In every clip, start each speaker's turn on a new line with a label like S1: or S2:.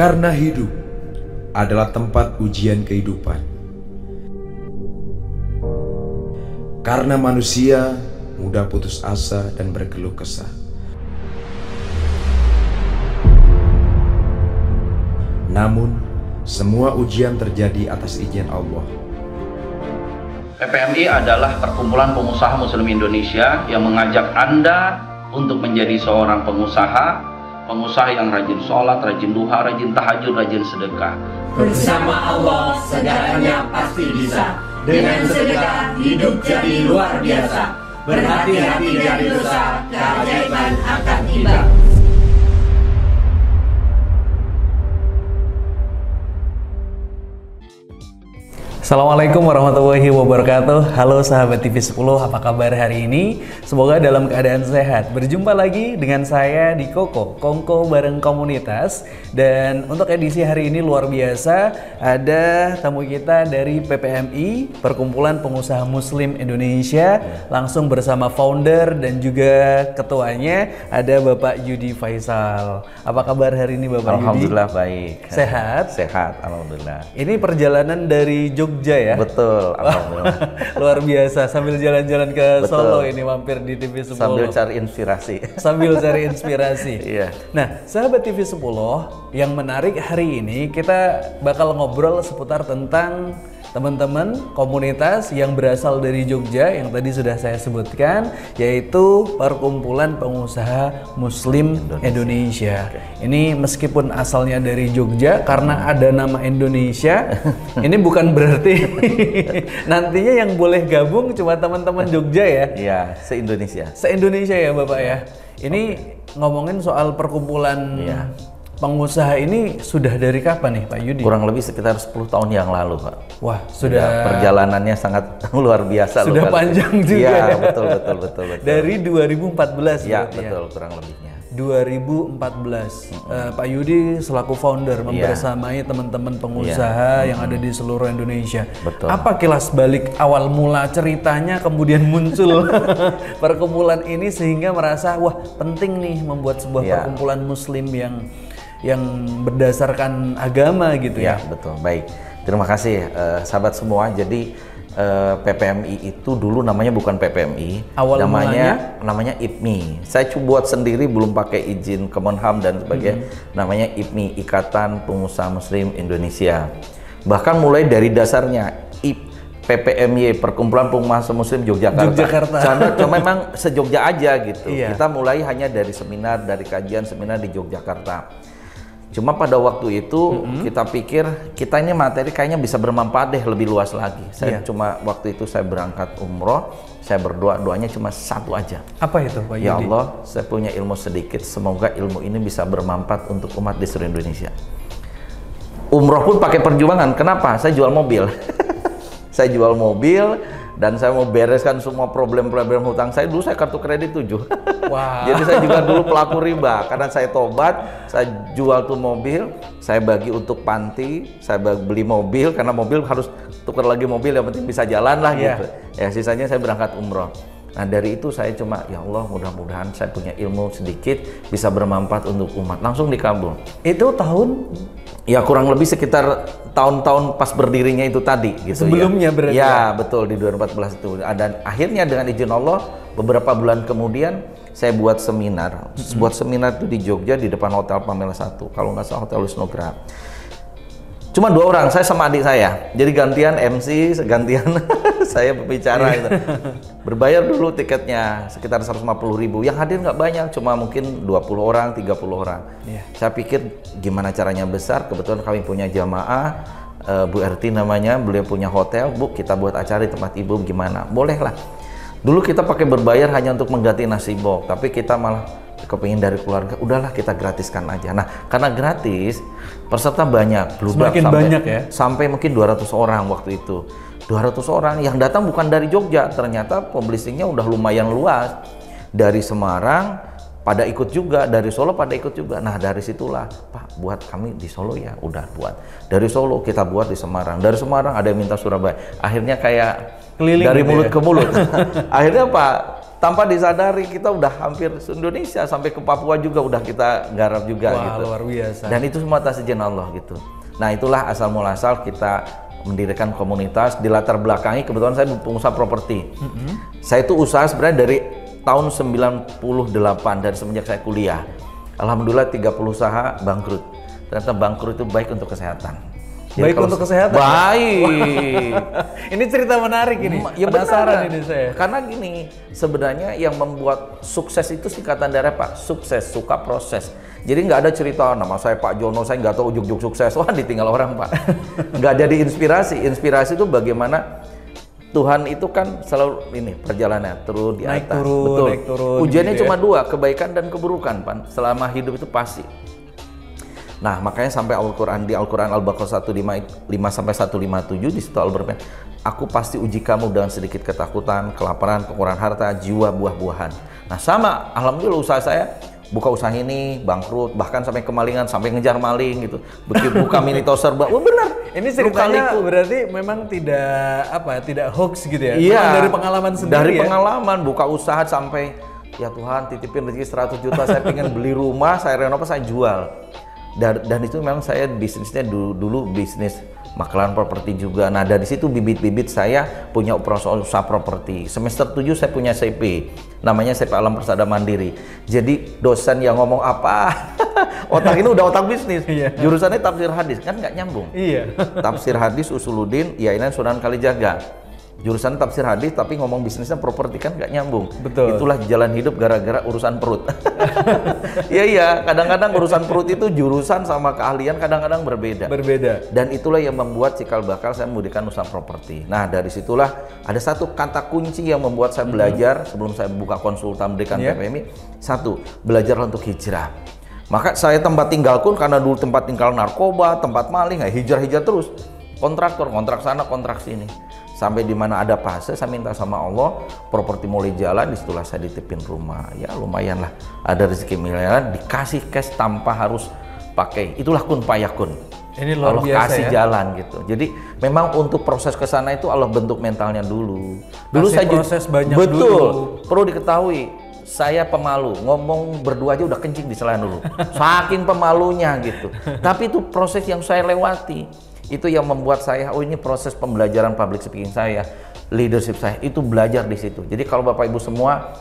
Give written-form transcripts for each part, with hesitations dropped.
S1: Karena hidup adalah tempat ujian kehidupan. Karena manusia mudah putus asa dan berkeluh kesah. Namun, semua ujian terjadi atas izin Allah.
S2: PPMI adalah perkumpulan pengusaha Muslim Indonesia yang mengajak Anda untuk menjadi seorang pengusaha yang rajin sholat, rajin duha, rajin tahajud, rajin sedekah.
S3: Bersama Allah segalanya pasti bisa. Dengan sedekah hidup jadi luar biasa. Berhati-hati dari dosa, keajaiban akan tiba.
S4: Assalamualaikum warahmatullahi wabarakatuh. Halo sahabat TV 10, apa kabar hari ini? Semoga dalam keadaan sehat. Berjumpa lagi dengan saya di Kongko bareng komunitas. Dan untuk edisi hari ini luar biasa, ada tamu kita dari PPMI, Perkumpulan Pengusaha Muslim Indonesia, langsung bersama founder dan juga ketuanya, ada Bapak Yudi Faisal. Apa kabar hari ini Bapak Yudi?
S5: Alhamdulillah baik.
S4: Sehat?
S5: Sehat, alhamdulillah. Ini
S4: Perjalanan dari Jogja ya?
S5: Betul, alhamdulillah.
S4: Luar biasa, sambil jalan-jalan ke Solo ini mampir di TV 10.
S5: Sambil cari inspirasi.
S4: Sambil cari inspirasi.
S5: Iya.
S4: Nah, sahabat TV 10, yang menarik hari ini kita bakal ngobrol seputar tentang teman-teman komunitas yang berasal dari Jogja yang tadi sudah saya sebutkan, yaitu Perkumpulan Pengusaha Muslim Indonesia. Ini meskipun asalnya dari Jogja, karena ada nama Indonesia, ini bukan berarti nantinya yang boleh gabung cuma teman-teman Jogja ya?
S5: Iya, se-Indonesia.
S4: Se-Indonesia ya Bapak ya? Ini ngomongin soal perkumpulan pengusaha ini sudah dari kapan nih Pak Yudi?
S5: Kurang lebih sekitar 10 tahun yang lalu Pak.
S4: Wah, sudah
S5: perjalanannya sangat luar biasa.
S4: Sudah panjang juga ya?
S5: Betul.
S4: Dari 2014
S5: ya,
S4: berarti
S5: betul, kurang lebihnya.
S4: 2014, Pak Yudi selaku founder membersamai teman-teman pengusaha yang ada di seluruh Indonesia.
S5: Betul.
S4: Apa kilas balik awal mula ceritanya kemudian muncul perkumpulan ini sehingga merasa wah penting nih membuat sebuah perkumpulan Muslim yang berdasarkan agama gitu ya?
S5: Betul. Baik. Terima kasih sahabat semua. Jadi PPMI itu dulu namanya bukan PPMI, namanya IPMI. Saya buat sendiri, belum pakai izin Kemenham dan sebagainya. Namanya IPMI, Ikatan Pengusaha Muslim Indonesia. Bahkan mulai dari dasarnya PPMY, Perkumpulan Pengusaha Muslim Yogyakarta. Cuma memang se-Jogja aja gitu. Kita mulai hanya dari seminar, dari kajian seminar di Yogyakarta. Cuma pada waktu itu kita pikir kita ini materi kayaknya bisa bermanfaat deh lebih luas lagi. Saya cuma waktu itu saya berangkat umroh, saya berdoa, doanya cuma satu aja.
S4: Apa itu Pak Yudi?
S5: Ya Allah, saya punya ilmu sedikit, semoga ilmu ini bisa bermanfaat untuk umat di seluruh Indonesia. Umroh pun pakai perjuangan. Kenapa? Saya jual mobil. Saya jual mobil dan saya mau bereskan semua problem-problem hutang saya. Dulu saya kartu kredit 7.
S4: Wow.
S5: Jadi saya juga dulu pelaku riba. Karena saya tobat, saya jual tuh mobil, saya bagi untuk panti, saya beli mobil karena mobil harus tukar lagi mobil, yang penting bisa jalan lah gitu. Ya sisanya saya berangkat umroh. Nah dari itu saya cuma ya Allah mudah-mudahan saya punya ilmu sedikit bisa bermanfaat untuk umat. Langsung dikabul. Itu tahun? Ya kurang lebih sekitar tahun-tahun pas berdirinya itu tadi gitu.
S4: Sebelumnya berarti
S5: ya? Betul, di 2014 itu. Dan akhirnya dengan izin Allah beberapa bulan kemudian saya buat seminar. Buat seminar itu di Jogja di depan Hotel Pamela 1, kalau nggak salah Hotel Wisnugraha. Cuma 2 orang, saya sama adik saya. Jadi gantian MC, gantian saya berbicara gitu. Berbayar dulu tiketnya sekitar 150.000. Yang hadir nggak banyak, cuma mungkin 20 orang, 30 orang. Saya pikir gimana caranya besar, kebetulan kami punya jamaah, Bu RT namanya, beliau punya hotel, Bu kita buat acara di tempat Ibu gimana? Bolehlah. Dulu kita pakai berbayar hanya untuk mengganti nasi box, tapi kita malah kepingin dari keluarga, udahlah kita gratiskan aja. Nah, karena gratis, peserta banyak,
S4: semakin banyak ya?
S5: Sampai mungkin 200 orang waktu itu. 200 orang yang datang bukan dari Jogja, ternyata publishingnya udah lumayan luas. Dari Semarang pada ikut juga, dari Solo pada ikut juga. Nah dari situlah, Pak buat kami di Solo ya, udah buat. Dari Solo kita buat di Semarang, dari Semarang ada yang minta Surabaya. Akhirnya kayak keliling dari mulut ke mulut. Akhirnya Pak tanpa disadari kita udah hampir Indonesia sampai ke Papua juga udah kita garap juga.
S4: Wah,
S5: gitu.
S4: luar biasa.
S5: Dan itu semua atas izin Allah gitu. Nah itulah asal muasal kita mendirikan komunitas. Di latar belakangi kebetulan saya pengusaha properti. Saya itu usaha sebenarnya dari tahun 98 dari semenjak saya kuliah. Alhamdulillah 30 usaha bangkrut. Ternyata bangkrut itu baik untuk kesehatan.
S4: Baik untuk kesehatan.
S5: Baik.
S4: Ini cerita menarik ini.
S5: Ya
S4: penasaran
S5: benar.
S4: ini saya.
S5: Karena gini, sebenarnya yang membuat sukses itu singkatan dari Pak, sukses, suka proses. Jadi nggak ada cerita nama saya Pak Jono, saya nggak tahu ujuk-ujuk sukses, wah ditinggal orang Pak. Nggak jadi inspirasi. Inspirasi itu bagaimana Tuhan itu kan selalu ini perjalanan turun di
S4: Naik
S5: atas.
S4: turun,
S5: Betul.
S4: naik turun,
S5: Ujiannya
S4: gitu ya.
S5: cuma dua, kebaikan dan keburukan Pan. Selama hidup itu pasti. Nah, makanya sampai Al-Qur'an di Al-Qur'an Al-Baqarah 155 sampai 157 di situ Allah berfirman, "Aku pasti uji kamu dengan sedikit ketakutan, kelaparan, kekurangan harta, jiwa, buah-buahan." Nah, sama alhamdulillah usaha saya buka usaha ini bangkrut, bahkan sampai kemalingan, sampai ngejar maling gitu. Begitu buka mini toaster, wah benar.
S4: Ini ceritanya berarti memang tidak hoax gitu ya?
S5: Iya.
S4: Memang dari pengalaman sendiri
S5: Dari
S4: ya?
S5: pengalaman buka usaha sampai ya Tuhan titipin rezeki 100 juta, saya pengen beli rumah, saya renovasi, saya jual. Dan itu memang saya bisnisnya dulu bisnis makelan properti juga. Nah dari situ bibit-bibit saya punya usaha properti. Semester 7 saya punya CP, namanya CP Alam Persada Mandiri. Jadi dosen yang ngomong apa, otak ini udah otak bisnis. Jurusannya tafsir hadis, kan nggak nyambung.
S4: Iya.
S5: Tafsir hadis Usuluddin, Yainan Sunan Kalijaga. Jurusan tafsir hadis tapi ngomong bisnisnya properti, kan nggak nyambung.
S4: Betul.
S5: Itulah jalan hidup gara-gara urusan perut. Iya, kadang-kadang urusan perut itu jurusan sama keahlian kadang-kadang berbeda. Dan itulah yang membuat cikal bakal saya mendirikan usaha properti. Nah dari situlah ada satu kata kunci yang membuat saya belajar sebelum saya buka konsultan mendirikan PPMI. Satu, belajar untuk hijrah. Maka saya tempat tinggal pun karena dulu tempat tinggal narkoba, tempat maling, hijrah-hijrah terus. Kontraktor, kontrak sana, kontrak sini. Sampai di mana ada fase, saya minta sama Allah, properti mulai jalan, disitulah saya ditipin rumah. Ya lumayan lah, ada rezeki miliaran, dikasih cash tanpa harus pakai. Itulah kun payakun.
S4: Ini luar
S5: Allah
S4: biasa
S5: kasih
S4: ya?
S5: jalan gitu. Jadi memang untuk proses ke sana itu Allah bentuk mentalnya dulu. Dulu
S4: Kasih
S5: saya
S4: proses banyak
S5: betul,
S4: dulu.
S5: perlu diketahui. Saya pemalu, ngomong berdua aja udah kencing di sela dulu. Saking pemalunya gitu. Tapi itu proses yang saya lewati. Itu yang membuat saya, oh ini proses pembelajaran public speaking saya, leadership saya, itu belajar di situ. Jadi kalau Bapak Ibu semua,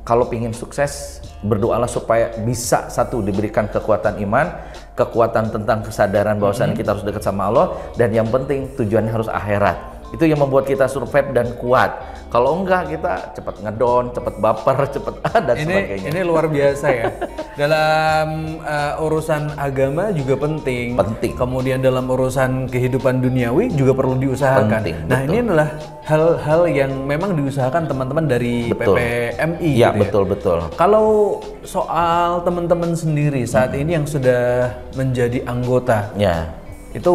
S5: kalau ingin sukses, berdoalah supaya bisa satu, diberikan kekuatan iman, kekuatan tentang kesadaran bahwasanya kita harus dekat sama Allah, dan yang penting tujuannya harus akhirat. Itu yang membuat kita survive dan kuat. Kalau enggak kita cepat ngedon, cepat baper, cepat dan sebagainya.
S4: Ini luar biasa ya. Dalam urusan agama juga penting. Kemudian dalam urusan kehidupan duniawi juga perlu diusahakan. Nah
S5: betul.
S4: ini adalah hal-hal yang memang diusahakan teman-teman dari PPMI.
S5: Iya
S4: gitu
S5: betul.
S4: Kalau soal teman-teman sendiri saat ini yang sudah menjadi anggota, itu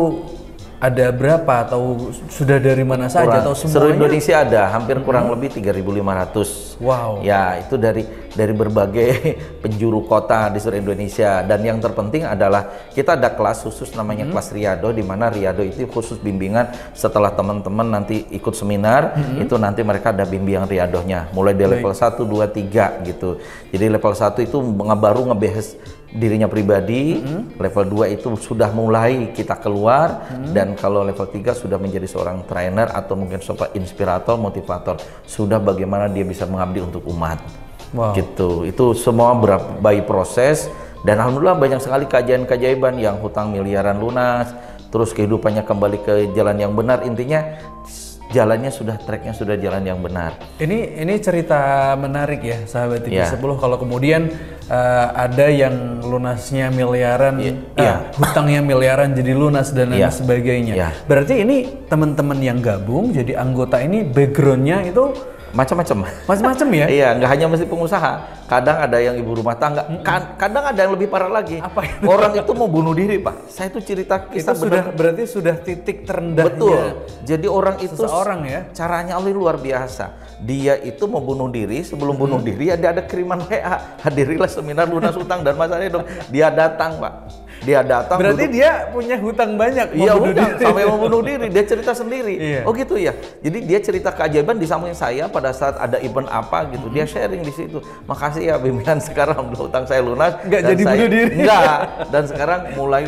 S4: ada berapa atau sudah dari mana saja atau semuanya?
S5: Seluruh Indonesia ada, hampir kurang lebih 3.500.
S4: Wow.
S5: Ya, itu dari berbagai penjuru kota di seluruh Indonesia. Dan yang terpenting adalah kita ada kelas khusus namanya kelas Riyado, di mana Riyado itu khusus bimbingan setelah teman-teman nanti ikut seminar, itu nanti mereka ada bimbingan Riyadohnya. Mulai dari level 1, 2, 3 gitu. Jadi level 1 itu baru ngebahas dirinya pribadi, level 2 itu sudah mulai kita keluar, dan kalau level 3 sudah menjadi seorang trainer atau mungkin seorang inspirator, motivator, sudah bagaimana dia bisa mengabdi untuk umat. Gitu. Itu semua by proses, dan alhamdulillah banyak sekali keajaiban yang hutang miliaran lunas, terus kehidupannya kembali ke jalan yang benar. Intinya jalannya sudah, tracknya sudah jalan yang benar. Ini cerita menarik ya sahabat TV10. Kalau kemudian ada yang lunasnya miliaran, hutangnya miliaran jadi lunas dan lain sebagainya. Berarti ini teman-teman yang gabung jadi anggota ini backgroundnya itu macam-macam ya? Iya, nggak hanya mesti pengusaha. Kadang ada yang ibu rumah tangga. Kadang ada yang lebih parah lagi. Orang itu mau bunuh diri, Pak. Saya itu cerita kisah
S4: berarti sudah titik terendahnya.
S5: Betul. Jadi orang itu
S4: seseorang ya.
S5: Caranya Allah luar biasa. Dia itu mau bunuh diri, sebelum bunuh diri dia ada kiriman WA. Hadirilah seminar lunas utang dan masalahnya dong. Dia datang, Pak. Dia datang.
S4: Berarti dia punya hutang banyak.
S5: Iya, sampai mau bunuh diri. Dia cerita sendiri.
S4: Iya.
S5: Oh gitu ya. Jadi dia cerita keajaiban di samping saya pada saat ada event apa gitu. Dia sharing di situ. Makasih ya bimbingan, sekarang hutang saya lunas.
S4: Nggak jadi bunuh diri.
S5: Enggak. Dan sekarang mulai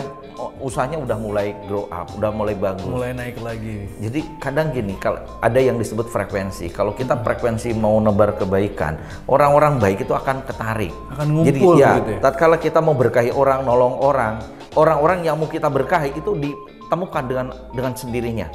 S5: usahanya udah mulai grow up, udah mulai bagus.
S4: Mulai naik lagi.
S5: Jadi kadang gini, kalau ada yang disebut frekuensi. Kalau kita frekuensi mau nebar kebaikan, orang-orang baik itu akan ketarik.
S4: Akan ngumpul.
S5: Jadi ya,
S4: gitu ya.
S5: tatkala kita mau berkahi orang, nolong orang-orang yang mau kita berkahi itu ditemukan dengan sendirinya.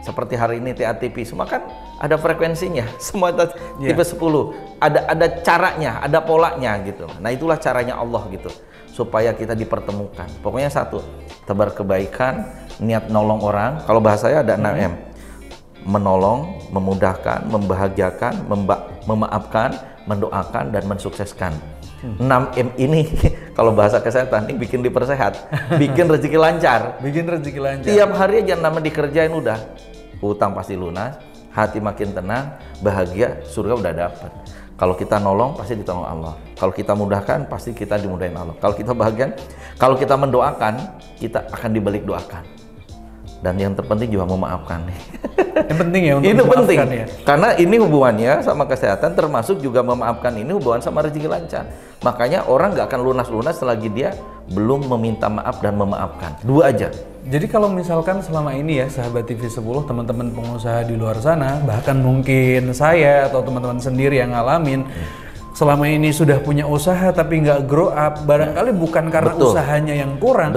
S5: Seperti hari ini TATP, semua kan ada frekuensinya. Semua tipe 10. Ada caranya, ada polanya gitu. Nah, itulah caranya Allah gitu. Supaya kita dipertemukan. Pokoknya satu, tebar kebaikan, niat nolong orang. Kalau bahasanya ada 6M. Menolong, memudahkan, membahagiakan, memaafkan, mendoakan, dan mensukseskan. 6M ini kalau bahasa kesehatan ini bikin dipersehat, bikin rezeki lancar.
S4: Bikin rezeki lancar.
S5: Tiap hari aja nama dikerjain udah. Utang pasti lunas, hati makin tenang, bahagia, surga udah dapat. Kalau kita nolong pasti ditolong Allah. Kalau kita mudahkan pasti kita dimudahin Allah. Kalau kita bahagia, kalau kita mendoakan, kita akan dibalik doakan. Dan yang terpenting juga memaafkan.
S4: Yang penting ya untuk
S5: itu penting
S4: ya.
S5: Karena ini hubungannya sama kesehatan, termasuk juga memaafkan ini hubungan sama rezeki lancar. Makanya orang nggak akan lunas-lunas selagi dia belum meminta maaf dan memaafkan. Dua aja.
S4: Jadi kalau misalkan selama ini ya sahabat TV 10, teman-teman pengusaha di luar sana, bahkan mungkin saya atau teman-teman sendiri yang ngalamin selama ini sudah punya usaha tapi nggak grow up, barangkali bukan karena usahanya yang kurang,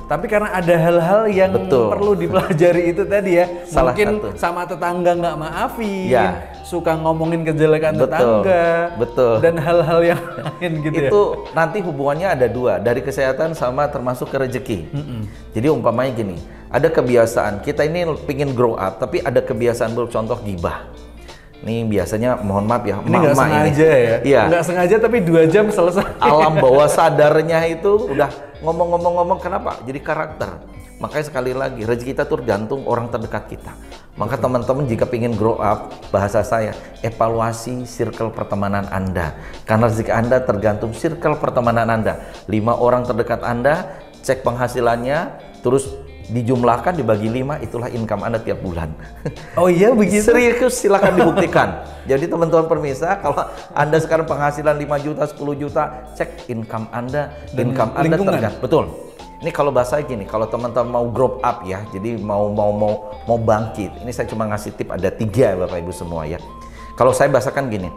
S4: tapi karena ada hal-hal yang perlu dipelajari itu tadi ya. Mungkin sama tetangga nggak maafin, suka ngomongin kejelekan tetangga, dan hal-hal yang lain gitu ya.
S5: Itu nanti hubungannya ada dua, dari kesehatan sama termasuk ke rezeki. Jadi umpamanya gini, ada kebiasaan, kita ini pingin grow up, tapi ada kebiasaan buruk, contoh gibah. Ini biasanya, mohon maaf ya,
S4: ini nggak sengaja ya? Iya. Nggak sengaja tapi 2 jam selesai.
S5: Alam bawah sadarnya itu udah ngomong-ngomong kenapa? Jadi karakter. Makanya sekali lagi, rezeki kita tuh tergantung orang terdekat kita. Maka teman-teman jika ingin grow up, bahasa saya, evaluasi circle pertemanan Anda. Karena rezeki Anda tergantung circle pertemanan Anda. 5 orang terdekat Anda, cek penghasilannya, terus dijumlahkan dibagi 5, itulah income Anda tiap bulan.
S4: Oh iya begitu?
S5: Serius, silakan dibuktikan. Jadi teman-teman pemirsa, kalau Anda sekarang penghasilan 5 juta, 10 juta, cek income Anda, income Anda tergantung. Betul. Ini kalau bahasa gini, kalau teman-teman mau grow up ya, jadi mau bangkit. Ini saya cuma ngasih tip, ada 3 Bapak Ibu semua ya. Kalau saya bahasakan gini,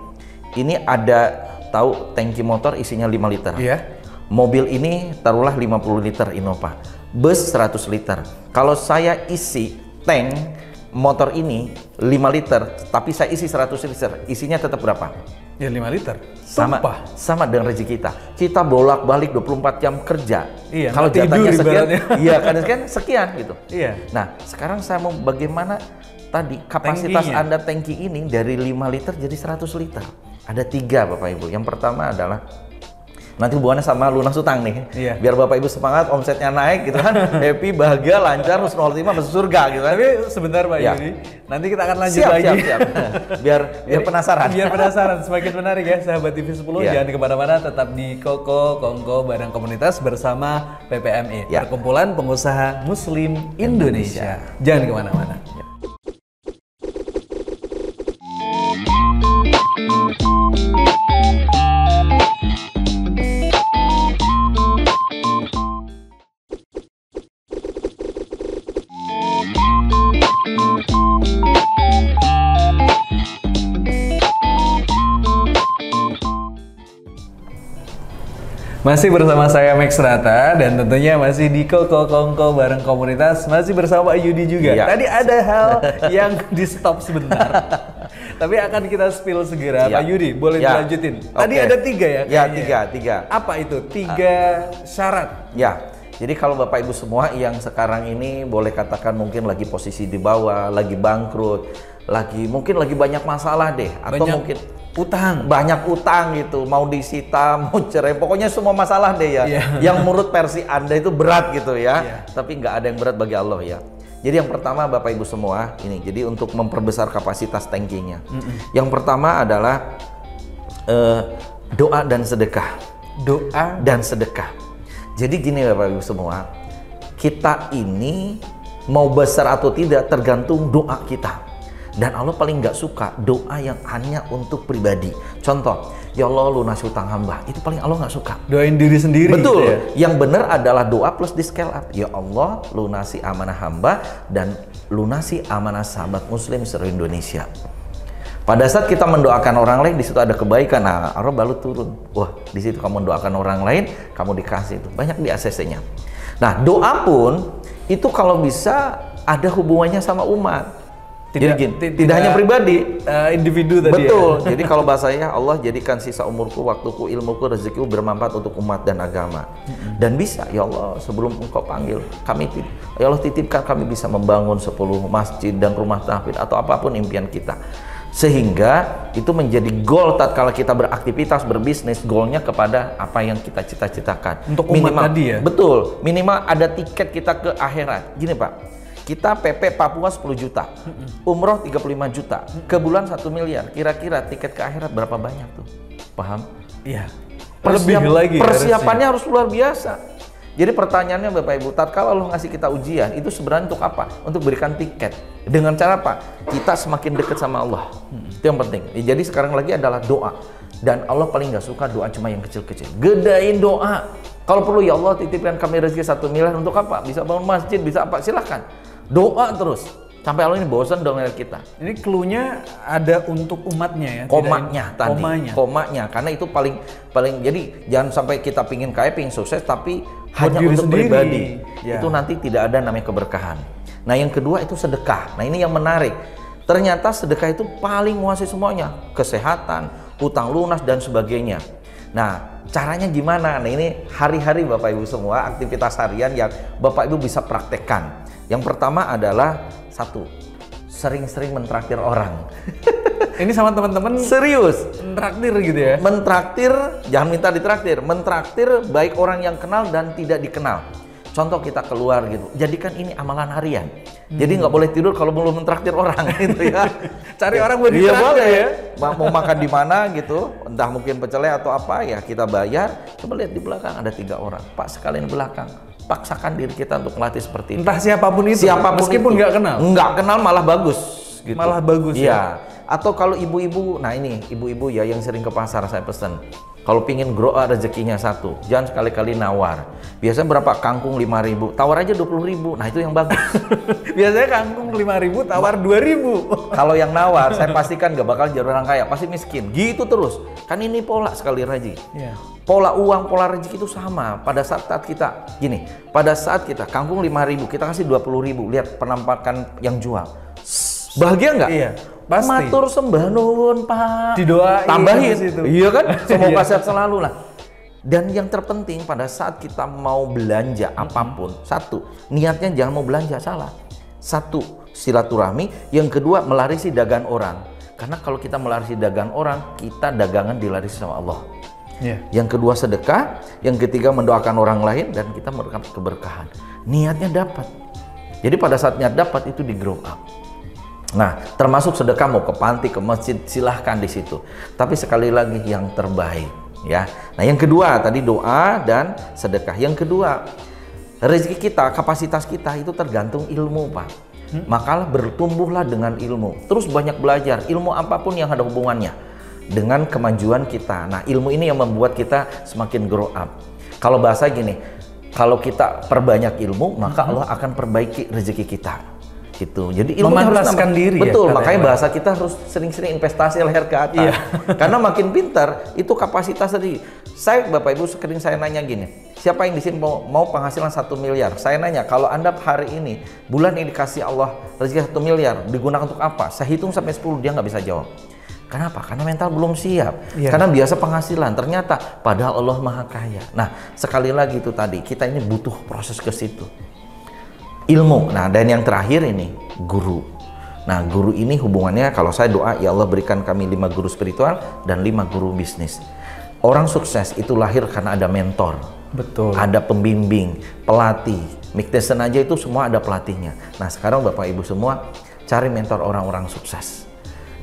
S5: ini ada, tahu tangki motor isinya 5 liter.
S4: Iya.
S5: Mobil ini taruhlah 50 liter Innova. Bus 100 liter. Kalau saya isi tank motor ini 5 liter, tapi saya isi 100 liter, isinya tetap berapa?
S4: Ya 5 liter.
S5: Sama dengan rezeki kita. Kita bolak-balik 24 jam kerja.
S4: Iya,
S5: kalau jatahnya sekian, iya kan sekian gitu.
S4: Iya.
S5: Nah, sekarang saya mau bagaimana tadi kapasitas Tankinya. Anda tangki ini dari 5 liter jadi 100 liter. Ada 3 Bapak Ibu. Yang pertama adalah nanti hubungannya sama lunas utang nih. Iya. Biar Bapak Ibu semangat, omsetnya naik gitu kan. Happy, bahagia, lancar, husnul khotimah masuk surga gitu kan.
S4: Tapi sebentar Pak Yudi, nanti kita akan lanjut lagi.
S5: Siap. Biar penasaran.
S4: Biar penasaran, semakin menarik ya sahabat TV 10. Jangan kemana-mana, tetap di Kongko Bareng Komunitas bersama PPMI, Perkumpulan Pengusaha Muslim Indonesia. Jangan kemana-mana. Masih bersama saya Max Rata dan tentunya masih di Kongko Bareng Komunitas, masih bersama Pak Yudi juga. Tadi ada hal yang di stop sebentar, tapi akan kita spill segera. Pak Yudi, boleh dilanjutin? Tadi ada 3 ya?
S5: Ya, 3.
S4: Apa itu? 3 syarat?
S5: Ya, jadi kalau Bapak Ibu semua yang sekarang ini boleh katakan mungkin lagi posisi di bawah, lagi bangkrut, mungkin lagi banyak masalah deh, atau mungkin banyak utang gitu, mau disita, mau cerai, pokoknya semua masalah deh ya. Yang menurut versi Anda itu berat gitu ya. Tapi nggak ada yang berat bagi Allah ya. Jadi yang pertama Bapak Ibu semua ini, jadi untuk memperbesar kapasitas tankinya. Yang pertama adalah doa dan sedekah. Doa dan sedekah. Jadi gini Bapak Ibu semua, kita ini mau besar atau tidak tergantung doa kita. Dan Allah paling nggak suka doa yang hanya untuk pribadi. Contoh, ya Allah lunasi hutang hamba, itu paling Allah nggak suka.
S4: Doain diri sendiri.
S5: Betul.
S4: Gitu ya?
S5: Yang benar adalah doa plus di scale up. Ya Allah lunasi amanah hamba dan lunasi amanah sahabat muslim seluruh Indonesia. Pada saat kita mendoakan orang lain, di situ ada kebaikan. Nah, Allah baru turun. Wah, di situ kamu mendoakan orang lain, kamu dikasih itu. Banyak di ACC-nya. Nah, doa pun itu kalau bisa ada hubungannya sama umat. Tidak hanya pribadi,
S4: individu tadi.
S5: Betul.
S4: Ya?
S5: Jadi kalau bahasanya Allah jadikan sisa umurku, waktuku, ilmuku, rezekiku bermanfaat untuk umat dan agama. Dan bisa, ya Allah, sebelum Engkau panggil kami, ya Allah titipkan kami bisa membangun 10 masjid dan rumah tahfidz atau apapun impian kita. Sehingga itu menjadi goal tatkala kita beraktivitas, berbisnis, goalnya kepada apa yang kita cita-citakan.
S4: Untuk umat
S5: minimal,
S4: tadi ya?
S5: Betul, minimal ada tiket kita ke akhirat. Gini Pak, kita PP Papua 10 juta, umroh 35 juta, ke bulan 1 miliar. Kira-kira tiket ke akhirat berapa banyak tuh? Paham?
S4: Iya. Lebih lagi.
S5: Persiapannya harus luar biasa. Jadi pertanyaannya Bapak Ibu, tatkala Allah ngasih kita ujian, itu sebenarnya untuk apa? Untuk berikan tiket. Dengan cara apa? Kita semakin dekat sama Allah. Itu yang penting. Jadi sekarang lagi adalah doa. Dan Allah paling nggak suka doa cuma yang kecil-kecil. Gedein doa. Kalau perlu, ya Allah titipkan kami rezeki 1 miliar untuk apa? Bisa bangun masjid, bisa apa? Silahkan. Doa terus. Sampai Allah ini bosan dong ngeliat kita.
S4: Ini clue-nya ada untuk umatnya ya?
S5: Komanya tadi.
S4: Komanya.
S5: Karena itu paling jadi jangan sampai kita pingin kaya, pingin sukses, tapi hanya
S4: diri
S5: untuk
S4: sendiri.
S5: pribadi.
S4: Ya.
S5: Itu nanti tidak ada namanya keberkahan. Nah yang kedua itu sedekah. Nah ini yang menarik. Ternyata sedekah itu paling menguasai semuanya. Kesehatan, hutang lunas dan sebagainya. Nah caranya gimana? Nah ini hari-hari Bapak Ibu semua, aktivitas harian yang Bapak Ibu bisa praktekkan. Yang pertama adalah satu, sering-sering mentraktir orang.
S4: Ini sama teman-teman
S5: serius
S4: mentraktir gitu ya?
S5: Mentraktir, jangan minta ditraktir. Mentraktir baik orang yang kenal dan tidak dikenal. Contoh kita keluar gitu, jadikan ini amalan harian. Jadi nggak boleh tidur kalau belum mentraktir orang gitu ya.
S4: Cari orang buat ditraktir ya.
S5: Mau makan di mana gitu, entah mungkin pecel atau apa ya kita bayar. Coba lihat di belakang ada 3 orang. Pak sekalian belakang. Paksakan diri kita untuk melatih seperti itu.
S4: Entah siapapun itu, meskipun nggak kenal.
S5: Nggak kenal malah bagus. Gitu.
S4: Malah bagus
S5: ya. Atau kalau ibu-ibu, nah ini ibu-ibu ya yang sering ke pasar saya pesen. Kalau pingin grow rezekinya 1, jangan sekali-kali nawar. Biasanya berapa? Kangkung 5.000, tawar aja 20.000. Nah itu yang bagus.
S4: Biasanya kangkung 5.000, tawar 2.000.
S5: Kalau yang nawar, saya pastikan gak bakal jadi orang kaya, pasti miskin. Gitu terus. Kan ini pola sekali lagi.
S4: Yeah.
S5: Pola uang, pola rezeki itu sama. Pada saat kita, gini, pada saat kita kangkung 5.000, kita kasih 20.000. Lihat penampakan yang jual. Bahagia nggak?
S4: Iya, pasti.
S5: Matur sembah nuwun Pak.
S4: Didoain.
S5: Tambahin. Iya kan? Semoga
S4: Iya.
S5: sehat selalu lah. Dan yang terpenting pada saat kita mau belanja apapun, 1, niatnya jangan mau belanja, salah. 1, silaturahmi. Yang kedua, melarisi dagangan orang. Karena kalau kita melarisi dagangan orang, kita dagangan dilarisi sama Allah.
S4: Yeah.
S5: Yang kedua sedekah, yang ketiga mendoakan orang lain, dan kita mendapat keberkahan. Niatnya dapat. Jadi pada saat niat dapat itu di grow up. Nah, termasuk sedekah mau ke panti, ke masjid, silahkan di situ. Tapi sekali lagi yang terbaik, ya. Nah, yang kedua tadi doa dan sedekah. Yang kedua, rezeki kita, kapasitas kita itu tergantung ilmu, Pak. Makalah bertumbuhlah dengan ilmu. Terus banyak belajar ilmu apapun yang ada hubungannya dengan kemajuan kita. Nah, ilmu ini yang membuat kita semakin grow up. Kalau bahasa gini, kalau kita perbanyak ilmu, maka Allah akan perbaiki rezeki kita. Gitu. Jadi ilmu harus
S4: diri.
S5: Betul,
S4: ya,
S5: makanya bahasa kita harus sering-sering investasi leher ke atas.
S4: Iya.
S5: Karena makin pintar, itu kapasitas tadi. Saya, Bapak Ibu, sering saya nanya gini, siapa yang di sini mau penghasilan 1 miliar? Saya nanya, kalau Anda hari ini, bulan ini dikasih Allah rezeki 1 miliar, digunakan untuk apa? Saya hitung sampai 10, dia nggak bisa jawab. Kenapa? Karena mental belum siap.
S4: Iya.
S5: Karena biasa penghasilan, ternyata padahal Allah Maha Kaya. Nah, sekali lagi itu tadi, kita ini butuh proses ke situ. Ilmu. Nah, dan yang terakhir ini guru. Nah, guru ini hubungannya, kalau saya doa, ya Allah berikan kami 5 guru spiritual dan 5 guru bisnis. Orang sukses itu lahir karena ada mentor.
S4: Betul.
S5: Ada pembimbing, pelatih. Mick Tyson aja itu semua ada pelatihnya. Nah, sekarang Bapak Ibu semua cari mentor orang-orang sukses.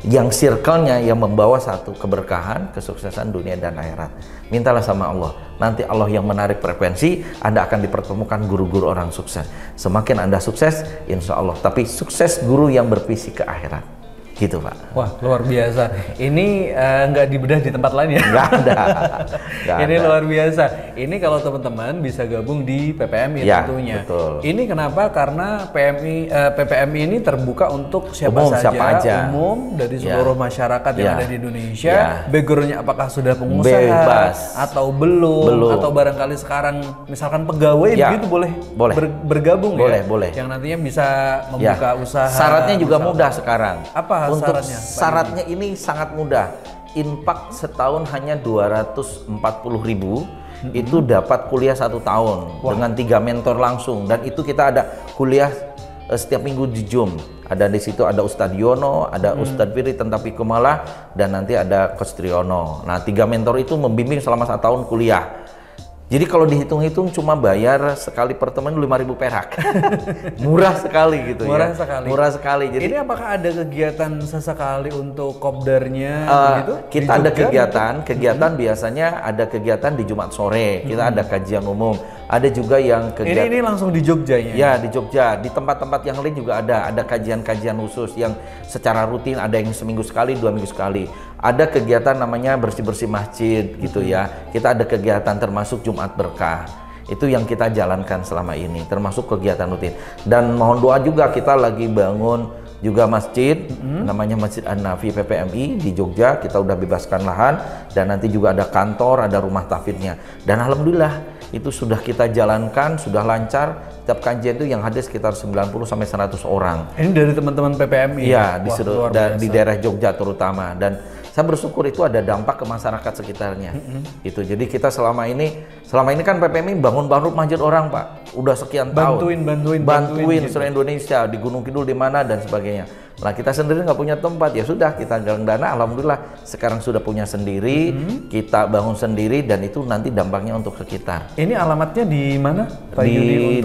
S5: yang circle-nya yang membawa satu keberkahan, kesuksesan dunia dan akhirat. Mintalah sama Allah. Nanti Allah yang menarik frekuensi, Anda akan dipertemukan guru-guru orang sukses. Semakin Anda sukses, insya Allah. Tapi sukses guru yang bervisi ke akhirat. Gitu Pak.
S4: Wah, luar biasa. Ini nggak dibedah di tempat lain ya?
S5: Nggak ada.
S4: Ini luar biasa. Ini kalau teman-teman bisa gabung di PPMI
S5: ya,
S4: tentunya.
S5: Betul.
S4: Ini kenapa? Karena PPMI ini terbuka untuk siapa saja, umum dari seluruh masyarakat yang ada di Indonesia. Backgroundnya apakah sudah pengusaha, bebas, atau belum, atau barangkali sekarang misalkan pegawai begitu boleh bergabung
S5: boleh.
S4: Yang nantinya bisa membuka usaha.
S5: Syaratnya juga mudah sekarang.
S4: Apa
S5: untuk
S4: syaratnya?
S5: Syaratnya ini sangat mudah. Infak setahun hanya 240.000, itu dapat kuliah 1 tahun dengan 3 mentor langsung, dan itu kita ada kuliah setiap minggu di Zoom. Ada di situ ada Ustadz Yono, ada Ustadz Firi Tentapi Kumala, dan nanti ada Coach Triyono. Nah 3 mentor itu membimbing selama 1 tahun kuliah. Jadi kalau dihitung-hitung cuma bayar sekali pertemuan 5.000 perak. Murah sekali gitu. Murah sekali. Jadi
S4: ini apakah ada kegiatan sesekali untuk kopdarnya gitu?
S5: Kita ada kegiatan biasanya ada kegiatan di Jumat sore. Kita ada kajian umum. Ada juga yang kegiatan
S4: ini langsung di Jogja ya?
S5: Ya, di Jogja. Di tempat-tempat yang lain juga ada kajian-kajian khusus yang secara rutin, ada yang seminggu sekali, 2 minggu sekali. Ada kegiatan namanya bersih-bersih masjid gitu ya. Kita ada kegiatan termasuk Jumat Berkah. Itu yang kita jalankan selama ini, termasuk kegiatan rutin. Dan mohon doa juga, kita lagi bangun juga masjid, namanya Masjid An-Nafi PPMI di Jogja. Kita udah bebaskan lahan, dan nanti juga ada kantor, ada rumah tahfidnya. Dan alhamdulillah itu sudah kita jalankan, sudah lancar. Setiap kajian itu yang hadir sekitar 90 sampai 100 orang.
S4: Ini dari teman-teman PPMI?
S5: Iya, di daerah Jogja terutama. Dan saya bersyukur itu ada dampak ke masyarakat sekitarnya. Itu. Jadi kita selama ini kan PPMI bangun masjid orang, Pak. Udah sekian tahun. Bantuin seluruh Indonesia, di Gunung Kidul, di mana dan sebagainya. Nah, kita sendiri nggak punya tempat, ya sudah kita galang dana. Alhamdulillah sekarang sudah punya sendiri, kita bangun sendiri, dan itu nanti dampaknya untuk sekitar.
S4: Ini alamatnya di mana, Pak
S5: Yudi?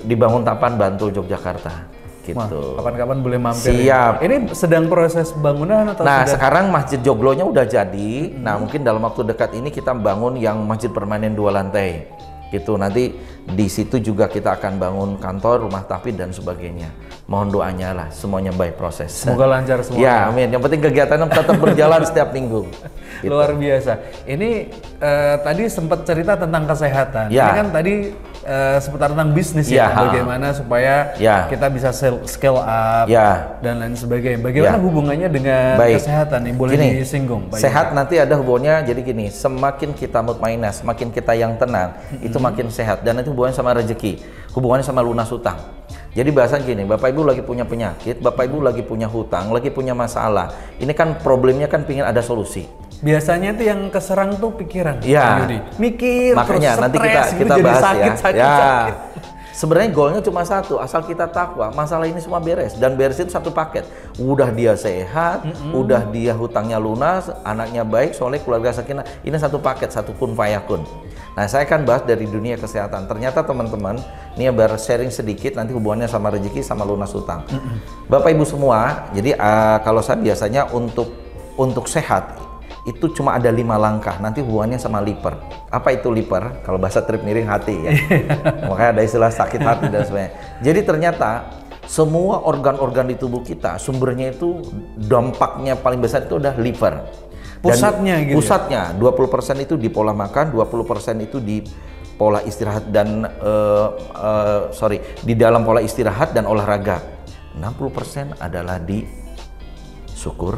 S5: Di Banguntapan, Bantul, Yogyakarta. Gitu.
S4: Kapan-kapan boleh mampir.
S5: Siap.
S4: Ini sedang proses bangunan atau
S5: Nah,
S4: sudah?
S5: sekarang Masjid Joglonya udah jadi. Nah, mungkin dalam waktu dekat ini kita bangun yang masjid permanen 2 lantai. Gitu. Nanti di situ juga kita akan bangun kantor, rumah tahfidz dan sebagainya. Mohon doanya lah, semuanya baik proses.
S4: Semoga lancar semua.
S5: Ya, amin. Yang penting kegiatannya tetap berjalan setiap minggu. Gitu.
S4: Luar biasa. Ini tadi sempat cerita tentang kesehatan.
S5: Ya.
S4: Ini kan tadi seputar tentang bisnis ya. Bagaimana supaya kita bisa scale up dan lain sebagainya. Bagaimana hubungannya dengan kesehatan? Ini boleh disinggung.
S5: Sehat nanti ada hubungannya. Jadi gini, semakin kita mutmainah, semakin kita yang tenang, itu makin sehat. Dan itu hubungannya sama rezeki, hubungannya sama lunas hutang. Jadi bahasa gini, Bapak Ibu lagi punya penyakit, Bapak Ibu lagi punya hutang, lagi punya masalah. Ini kan problemnya kan pingin ada solusi.
S4: Biasanya tuh yang keserang tuh pikiran.
S5: Iya.
S4: Mikir,
S5: makanya
S4: terus
S5: nanti
S4: stres,
S5: kita
S4: jadi
S5: bahas
S4: sakit.
S5: Sebenarnya goalnya cuma satu, asal kita takwa, masalah ini semua beres. Dan beres itu satu paket. Udah dia sehat, udah dia hutangnya lunas, anaknya baik, soleh, keluarga sakinah. Ini satu paket, satu kun fayakun. Nah, saya akan bahas dari dunia kesehatan. Ternyata teman-teman, ini ya biar sharing sedikit, nanti hubungannya sama rezeki sama lunas hutang. Bapak Ibu semua, jadi kalau saya biasanya untuk sehat itu cuma ada 5 langkah, nanti hubungannya sama liver. Apa itu liver? Kalau bahasa trip miring hati ya. Makanya ada istilah sakit hati dan sebagainya. Jadi ternyata semua organ-organ di tubuh kita sumbernya itu dampaknya paling besar itu udah liver.
S4: Pusatnya
S5: dan
S4: gitu.
S5: Pusatnya 20% itu di pola makan, 20% itu di pola istirahat dan di dalam pola istirahat dan olahraga. 60% adalah di syukur,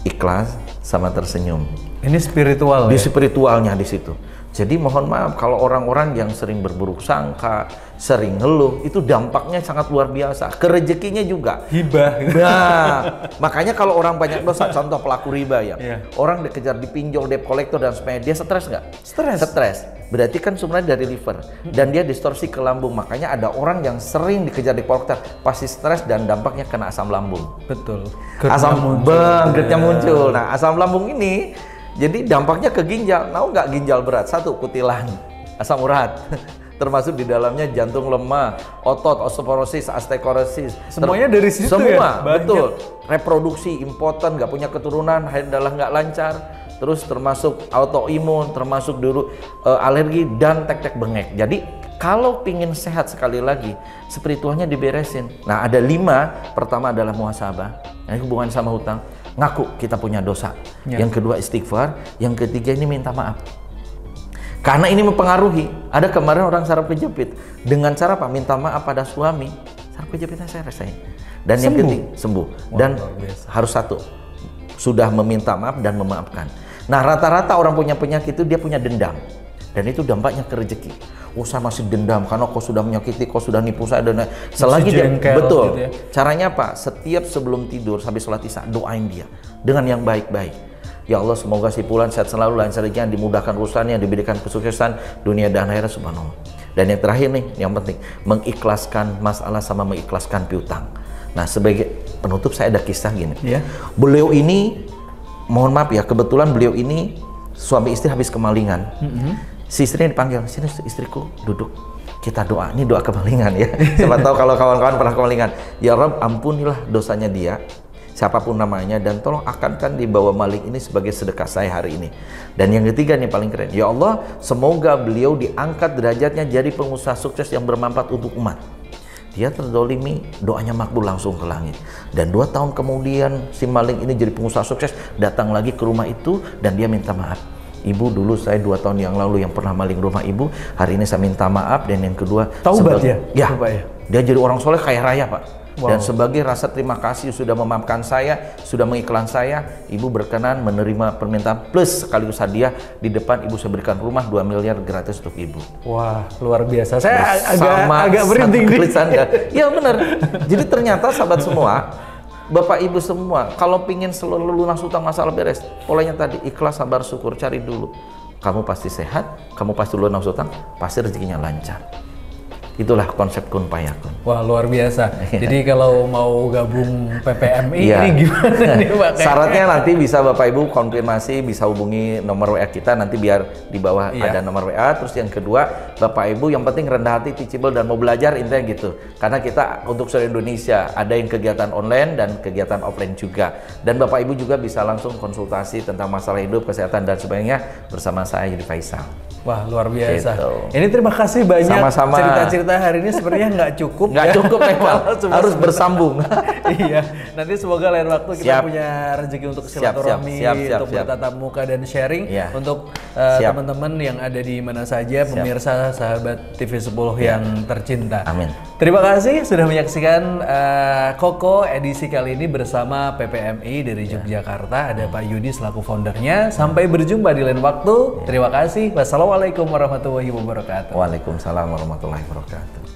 S5: ikhlas, sama tersenyum.
S4: Ini spiritual
S5: di
S4: ya?
S5: Spiritualnya di situ. Jadi mohon maaf kalau orang-orang yang sering berburuk sangka, sering ngeluh, itu dampaknya sangat luar biasa. Ke rezekinya juga.
S4: Hibah.
S5: Nah, makanya kalau orang banyak dosa, contoh pelaku riba ya. Orang dikejar dipinjol, debt collector dan sebagainya, dia stres nggak? Stres. Berarti kan sumbernya dari liver dan dia distorsi ke lambung. Makanya ada orang yang sering dikejar debt collector pasti stres dan dampaknya kena asam lambung.
S4: Betul.
S5: GERD-nya muncul. Nah, asam lambung ini jadi dampaknya ke ginjal. Tahu nggak ginjal berat? 1, kutilan, asam urat. termasuk di dalamnya jantung lemah, otot, osteoporosis, osteoporosis.
S4: Semuanya dari situ
S5: semua,
S4: ya?
S5: betul. Reproduksi, impoten, nggak punya keturunan, haid adalah nggak lancar. Terus termasuk autoimun, termasuk dulu alergi dan tek-tek bengek. Jadi kalau pingin sehat sekali lagi, spiritualnya diberesin. Nah ada 5, pertama adalah muhasabah, ini hubungan sama hutang, ngaku kita punya dosa. Yang kedua istighfar, yang ketiga ini minta maaf. Karena ini mempengaruhi. Ada kemarin orang saraf kejepit, dengan cara apa? Minta maaf pada suami, saraf kejepitnya saya rasain. Dan yang ketiga sembuh. Dan harus satu, sudah meminta maaf dan memaafkan. Nah rata-rata orang punya penyakit itu dia punya dendam, dan itu dampaknya ke rezeki. Oh saya masih dendam karena kau sudah menyakiti, kau sudah nipu saya, dan selagi dia betul gitu ya. Caranya apa? Setiap sebelum tidur sampai sholat isya doain dia dengan yang baik-baik. Ya Allah, semoga si Fulan sehat selalu, lancar rezekinya, dimudahkan urusannya, diberikan kesuksesan dunia dan akhirat, subhanallah. Dan yang terakhir nih, yang penting, mengikhlaskan masalah sama mengikhlaskan piutang. Nah sebagai penutup saya ada kisah gini. Beliau ini, mohon maaf ya, kebetulan beliau ini suami istri habis kemalingan. Si istrinya dipanggil, sini istriku duduk, kita doa. Ini doa kemalingan ya. Siapa tahu kalau kawan-kawan pernah kemalingan. Ya Rob, ampunilah dosanya dia, siapapun namanya, dan tolong akankan dibawa maling ini sebagai sedekah saya hari ini. Dan yang ketiga nih paling keren, ya Allah, semoga beliau diangkat derajatnya jadi pengusaha sukses yang bermanfaat untuk umat. Dia terdolimi, doanya makbul langsung ke langit. Dan 2 tahun kemudian si maling ini jadi pengusaha sukses, datang lagi ke rumah itu dan dia minta maaf. Ibu, dulu saya 2 tahun yang lalu yang pernah maling rumah ibu, hari ini saya minta maaf. Dan yang kedua,
S4: taubat ya?
S5: Ya, dia jadi orang soleh kaya raya Pak. Dan sebagai rasa terima kasih sudah memaafkan saya, sudah mengikhlas saya, ibu berkenan menerima permintaan plus sekaligus hadiah. Di depan ibu saya berikan rumah 2 miliar gratis untuk ibu.
S4: Wah, luar biasa. Saya agak berhenti.
S5: Ya benar. Jadi ternyata sahabat semua, Bapak Ibu semua, kalau pingin selalu lunas hutang, masalah beres, polanya tadi ikhlas, sabar, syukur, cari dulu. Kamu pasti sehat, kamu pasti lunas hutang, pasti rezekinya lancar. Itulah konsep kun fayakun.
S4: Wah, luar biasa. Jadi kalau mau gabung PPMI ini gimana nih Pak?
S5: Syaratnya nanti bisa Bapak Ibu konfirmasi, bisa hubungi nomor WA kita, nanti biar di bawah ada nomor WA. Terus yang kedua, Bapak Ibu yang penting rendah hati, teachable, dan mau belajar, intinya gitu. Karena kita untuk seluruh Indonesia ada yang kegiatan online dan kegiatan offline juga. Dan Bapak Ibu juga bisa langsung konsultasi tentang masalah hidup, kesehatan, dan sebagainya bersama saya Yudi Faisal.
S4: Wah, luar biasa.
S5: Gitu.
S4: Ini terima kasih banyak.
S5: Sama-sama.
S4: Cerita-cerita hari ini sepertinya nggak cukup.
S5: Nggak cukup memang. Harus bersambung.
S4: Iya. Nanti semoga lain waktu kita punya rezeki untuk silaturahmi, untuk bertatap muka dan sharing untuk teman-teman yang ada di mana saja, pemirsa sahabat TV10 yang tercinta.
S5: Amin.
S4: Terima kasih sudah menyaksikan Koko edisi kali ini bersama PPMI dari Yogyakarta. Ada Pak Yudi selaku foundernya. Sampai berjumpa di lain waktu. Terima kasih. Wassalamualaikum warahmatullahi wabarakatuh.
S5: Waalaikumsalam warahmatullahi wabarakatuh.